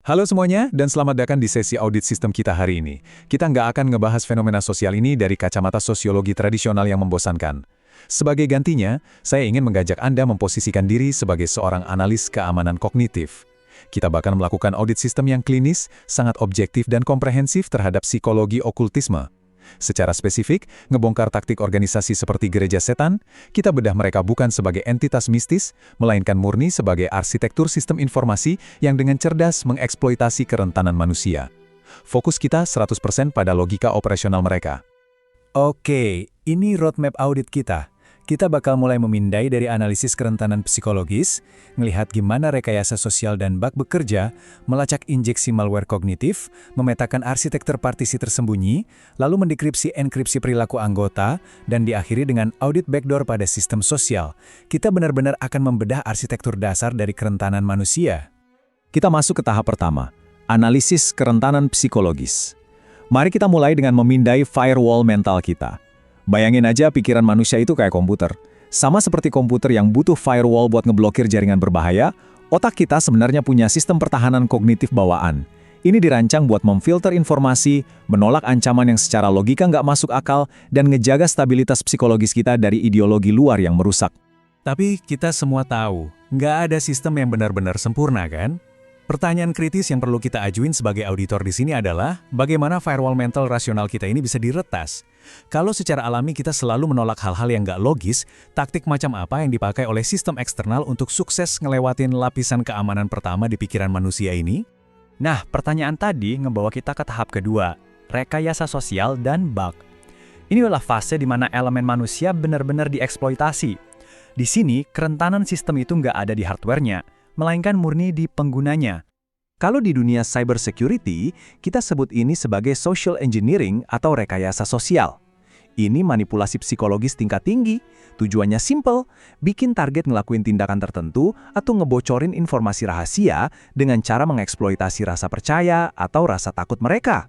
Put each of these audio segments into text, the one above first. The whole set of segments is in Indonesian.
Halo semuanya, dan selamat datang di sesi audit sistem kita hari ini. Kita nggak akan ngebahas fenomena sosial ini dari kacamata sosiologi tradisional yang membosankan. Sebagai gantinya, saya ingin mengajak Anda memposisikan diri sebagai seorang analis keamanan kognitif. Kita bakal melakukan audit sistem yang klinis, sangat objektif dan komprehensif terhadap psikologi okultisme. Secara spesifik, ngebongkar taktik organisasi seperti gereja setan, kita bedah mereka bukan sebagai entitas mistis, melainkan murni sebagai arsitektur sistem informasi yang dengan cerdas mengeksploitasi kerentanan manusia. Fokus kita 100% pada logika operasional mereka. Oke, ini roadmap audit kita. Kita bakal mulai memindai dari analisis kerentanan psikologis, melihat gimana rekayasa sosial dan bug bekerja, melacak injeksi malware kognitif, memetakan arsitektur partisi tersembunyi, lalu mendekripsi enkripsi perilaku anggota, dan diakhiri dengan audit backdoor pada sistem sosial. Kita benar-benar akan membedah arsitektur dasar dari kerentanan manusia. Kita masuk ke tahap pertama, analisis kerentanan psikologis. Mari kita mulai dengan memindai firewall mental kita. Bayangin aja pikiran manusia itu kayak komputer. Sama seperti komputer yang butuh firewall buat ngeblokir jaringan berbahaya, otak kita sebenarnya punya sistem pertahanan kognitif bawaan. Ini dirancang buat memfilter informasi, menolak ancaman yang secara logika nggak masuk akal, dan ngejaga stabilitas psikologis kita dari ideologi luar yang merusak. Tapi kita semua tahu, nggak ada sistem yang benar-benar sempurna kan? Pertanyaan kritis yang perlu kita ajuin sebagai auditor di sini adalah, bagaimana firewall mental rasional kita ini bisa diretas? Kalau secara alami kita selalu menolak hal-hal yang nggak logis, taktik macam apa yang dipakai oleh sistem eksternal untuk sukses ngelewatin lapisan keamanan pertama di pikiran manusia ini? Nah, pertanyaan tadi ngebawa kita ke tahap kedua, rekayasa sosial dan bug. Ini adalah fase di mana elemen manusia benar-benar dieksploitasi. Di sini, kerentanan sistem itu nggak ada di hardware-nya, melainkan murni di penggunanya. Kalau di dunia cybersecurity, kita sebut ini sebagai social engineering atau rekayasa sosial. Ini manipulasi psikologis tingkat tinggi, tujuannya simple, bikin target ngelakuin tindakan tertentu atau ngebocorin informasi rahasia dengan cara mengeksploitasi rasa percaya atau rasa takut mereka.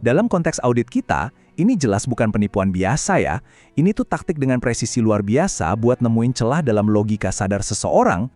Dalam konteks audit kita, ini jelas bukan penipuan biasa ya. Ini tuh taktik dengan presisi luar biasa buat nemuin celah dalam logika sadar seseorang.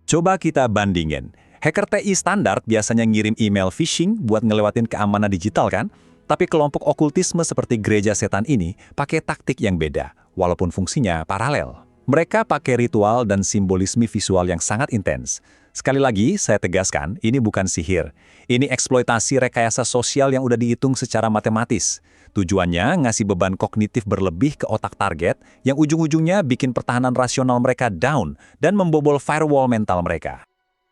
Coba kita bandingin. Hacker TI standar biasanya ngirim email phishing buat ngelewatin keamanan digital kan? Tapi kelompok okultisme seperti gereja setan ini pakai taktik yang beda, walaupun fungsinya paralel. Mereka pakai ritual dan simbolisme visual yang sangat intens. Sekali lagi, saya tegaskan, ini bukan sihir. Ini eksploitasi rekayasa sosial yang udah dihitung secara matematis. Tujuannya ngasih beban kognitif berlebih ke otak target yang ujung-ujungnya bikin pertahanan rasional mereka down dan membobol firewall mental mereka.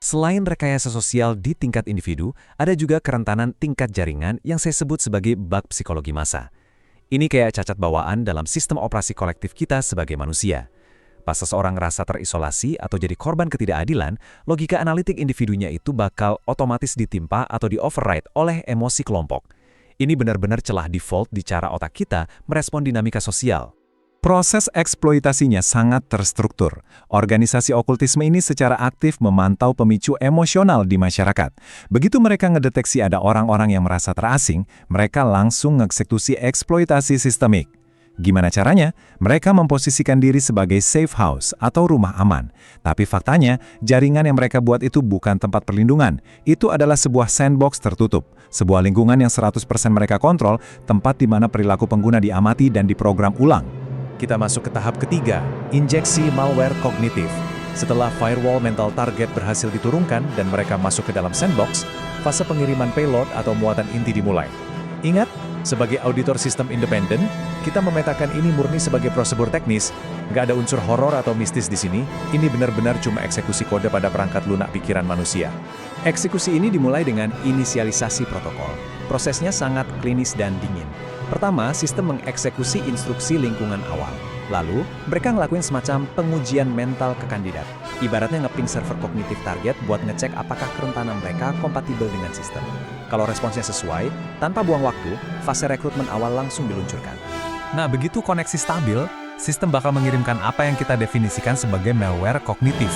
Selain rekayasa sosial di tingkat individu, ada juga kerentanan tingkat jaringan yang saya sebut sebagai bug psikologi massa. Ini kayak cacat bawaan dalam sistem operasi kolektif kita sebagai manusia. Pas seseorang rasa terisolasi atau jadi korban ketidakadilan, logika analitik individunya itu bakal otomatis ditimpa atau di-override oleh emosi kelompok. Ini benar-benar celah default di cara otak kita merespon dinamika sosial. Proses eksploitasinya sangat terstruktur. Organisasi okultisme ini secara aktif memantau pemicu emosional di masyarakat. Begitu mereka ngedeteksi ada orang-orang yang merasa terasing, mereka langsung mengeksekusi eksploitasi sistemik. Gimana caranya? Mereka memposisikan diri sebagai safe house atau rumah aman. Tapi faktanya, jaringan yang mereka buat itu bukan tempat perlindungan. Itu adalah sebuah sandbox tertutup. Sebuah lingkungan yang 100% mereka kontrol, tempat di mana perilaku pengguna diamati dan diprogram ulang. Kita masuk ke tahap ketiga, injeksi malware kognitif. Setelah firewall mental target berhasil diturunkan dan mereka masuk ke dalam sandbox, fase pengiriman payload atau muatan inti dimulai. Ingat, sebagai auditor sistem independen, kita memetakan ini murni sebagai prosedur teknis. Nggak ada unsur horor atau mistis di sini. Ini benar-benar cuma eksekusi kode pada perangkat lunak pikiran manusia. Eksekusi ini dimulai dengan inisialisasi protokol. Prosesnya sangat klinis dan dingin. Pertama, sistem mengeksekusi instruksi lingkungan awal. Lalu, mereka ngelakuin semacam pengujian mental ke kandidat. Ibaratnya nge-ping server kognitif target buat ngecek apakah kerentanan mereka kompatibel dengan sistem. Kalau responsnya sesuai, tanpa buang waktu, fase rekrutmen awal langsung diluncurkan. Nah, begitu koneksi stabil, sistem bakal mengirimkan apa yang kita definisikan sebagai malware kognitif.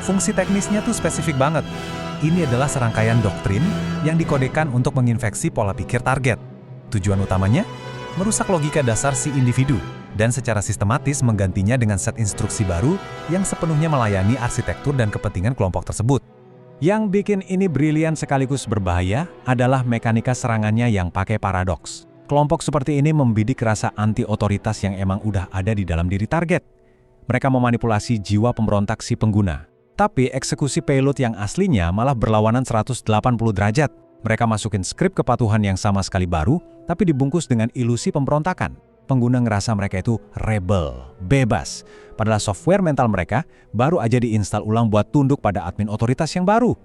Fungsi teknisnya tuh spesifik banget. Ini adalah serangkaian doktrin yang dikodekan untuk menginfeksi pola pikir target. Tujuan utamanya? Merusak logika dasar si individu, dan secara sistematis menggantinya dengan set instruksi baru yang sepenuhnya melayani arsitektur dan kepentingan kelompok tersebut. Yang bikin ini brilian sekaligus berbahaya adalah mekanika serangannya yang pakai paradoks. Kelompok seperti ini membidik rasa anti-otoritas yang emang udah ada di dalam diri target. Mereka memanipulasi jiwa pemberontak si pengguna. Tapi eksekusi payload yang aslinya malah berlawanan 180 derajat. Mereka masukin skrip kepatuhan yang sama sekali baru, tapi dibungkus dengan ilusi pemberontakan. Pengguna ngerasa mereka itu rebel, bebas. Padahal software mental mereka baru aja diinstal ulang buat tunduk pada admin otoritas yang baru.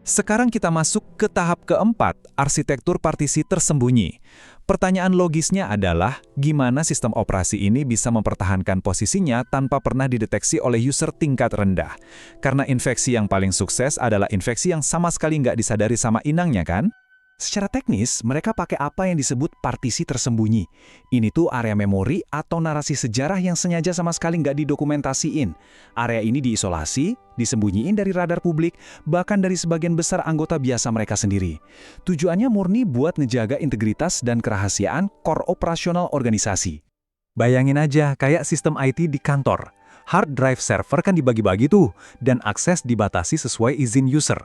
Sekarang kita masuk ke tahap keempat, arsitektur partisi tersembunyi. Pertanyaan logisnya adalah, gimana sistem operasi ini bisa mempertahankan posisinya tanpa pernah dideteksi oleh user tingkat rendah? Karena infeksi yang paling sukses adalah infeksi yang sama sekali nggak disadari sama inangnya kan? Secara teknis, mereka pakai apa yang disebut partisi tersembunyi. Ini tuh area memori atau narasi sejarah yang sengaja sama sekali nggak didokumentasiin. Area ini diisolasi, disembunyiin dari radar publik, bahkan dari sebagian besar anggota biasa mereka sendiri. Tujuannya murni buat ngejaga integritas dan kerahasiaan core operasional organisasi. Bayangin aja kayak sistem IT di kantor. Hard drive server kan dibagi-bagi tuh, dan akses dibatasi sesuai izin user.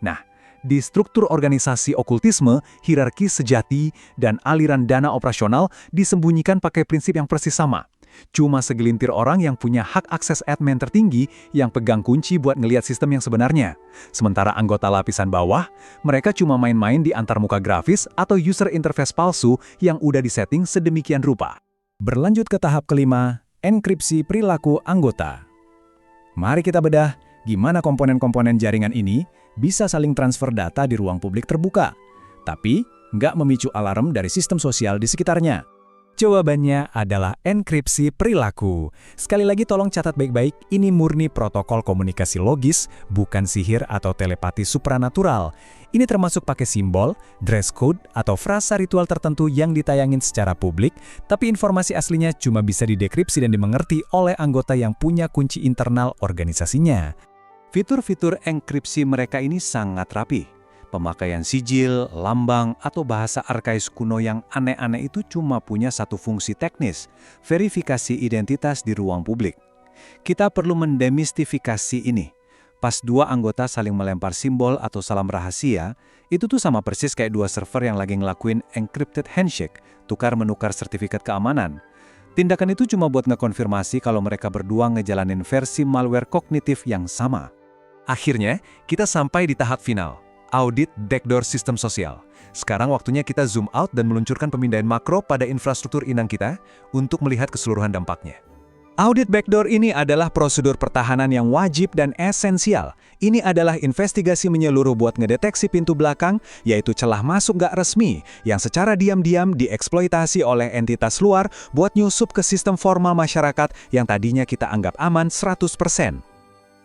Nah, di struktur organisasi okultisme, hierarki sejati, dan aliran dana operasional disembunyikan pakai prinsip yang persis sama. Cuma segelintir orang yang punya hak akses admin tertinggi yang pegang kunci buat ngelihat sistem yang sebenarnya. Sementara anggota lapisan bawah, mereka cuma main-main di antarmuka grafis atau user interface palsu yang udah disetting sedemikian rupa. Berlanjut ke tahap kelima, enkripsi perilaku anggota. Mari kita bedah gimana komponen-komponen jaringan ini bisa saling transfer data di ruang publik terbuka, tapi nggak memicu alarm dari sistem sosial di sekitarnya. Jawabannya adalah enkripsi perilaku. Sekali lagi tolong catat baik-baik, ini murni protokol komunikasi logis, bukan sihir atau telepati supranatural. Ini termasuk pakai simbol, dress code, atau frasa ritual tertentu yang ditayangin secara publik, tapi informasi aslinya cuma bisa didekripsi dan dimengerti oleh anggota yang punya kunci internal organisasinya. Fitur-fitur enkripsi mereka ini sangat rapi. Pemakaian sijil, lambang, atau bahasa arkais kuno yang aneh-aneh itu cuma punya satu fungsi teknis, verifikasi identitas di ruang publik. Kita perlu mendemistifikasi ini. Pas dua anggota saling melempar simbol atau salam rahasia, itu tuh sama persis kayak dua server yang lagi ngelakuin encrypted handshake, tukar-menukar sertifikat keamanan. Tindakan itu cuma buat ngekonfirmasi kalau mereka berdua ngejalanin versi malware kognitif yang sama. Akhirnya, kita sampai di tahap final, audit backdoor sistem sosial. Sekarang waktunya kita zoom out dan meluncurkan pemindahan makro pada infrastruktur inang kita untuk melihat keseluruhan dampaknya. Audit backdoor ini adalah prosedur pertahanan yang wajib dan esensial. Ini adalah investigasi menyeluruh buat ngedeteksi pintu belakang, yaitu celah masuk nggak resmi, yang secara diam-diam dieksploitasi oleh entitas luar buat nyusup ke sistem formal masyarakat yang tadinya kita anggap aman 100%.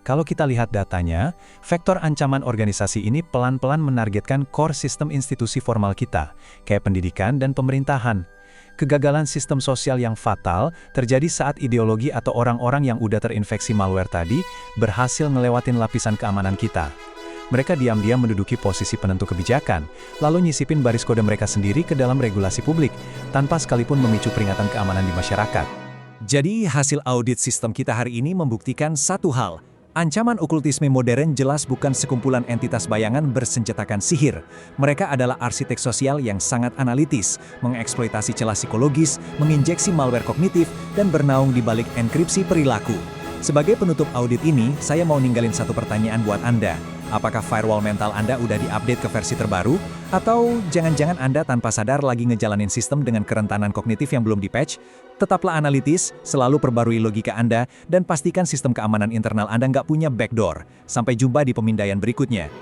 Kalau kita lihat datanya, vektor ancaman organisasi ini pelan-pelan menargetkan core sistem institusi formal kita, kayak pendidikan dan pemerintahan. Kegagalan sistem sosial yang fatal terjadi saat ideologi atau orang-orang yang udah terinfeksi malware tadi berhasil ngelewatin lapisan keamanan kita. Mereka diam-diam menduduki posisi penentu kebijakan, lalu nyisipin baris kode mereka sendiri ke dalam regulasi publik, tanpa sekalipun memicu peringatan keamanan di masyarakat. Jadi hasil audit sistem kita hari ini membuktikan satu hal. Ancaman okultisme modern jelas bukan sekumpulan entitas bayangan bersenjatakan sihir. Mereka adalah arsitek sosial yang sangat analitis, mengeksploitasi celah psikologis, menginjeksi malware kognitif, dan bernaung di balik enkripsi perilaku. Sebagai penutup audit ini, saya mau ninggalin satu pertanyaan buat Anda. Apakah firewall mental Anda udah diupdate ke versi terbaru? Atau jangan-jangan Anda tanpa sadar lagi ngejalanin sistem dengan kerentanan kognitif yang belum dipatch? Tetaplah analitis, selalu perbarui logika Anda, dan pastikan sistem keamanan internal Anda nggak punya backdoor. Sampai jumpa di pemindaian berikutnya.